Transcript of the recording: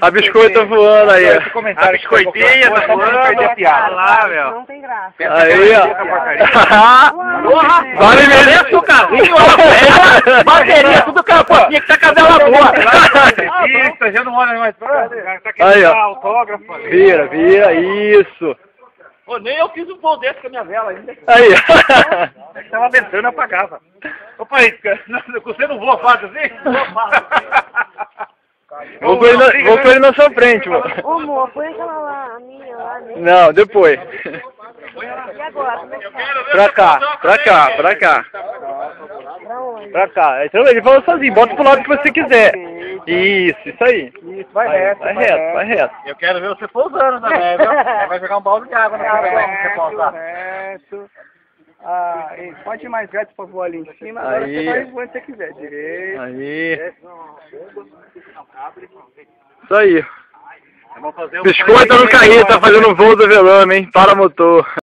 A biscoita voando aí, ó. A biscoitinha tá voando. Lá, meu. Não tem graça. Aí, ó. Vale merece o carrinho, a bateria, tudo que tinha que tá com a vela boa. Isso, já não olha mais pra Aí, ó. autógrafo. Vira, isso. Pô, nem eu fiz um voo desse com a minha vela ainda. Aí, É que tava ventando, apagava. Opa, você não voa fácil assim? Vou com ele na sua frente, mano. Ô, amor, põe aquela lá, a minha lá, né? Não, depois. E agora? Como é que faz? Pra cá. Pra onde? Pra cá. Então ele falou sozinho, bota pro lado que você quiser. Isso aí. Isso, vai reto. Vai reto. Eu quero ver você pousando também, viu? Vai jogar um balde de água na cabeça pra você pousar. Reto. Ah, pode ir mais reto pra voar ali em cima. Agora Aí. você vai voando se você quiser. Direito. Aí. Isso aí. Vamos fazer um Biscoito no carrinho, tá fazendo voo do velame, hein? Para motor.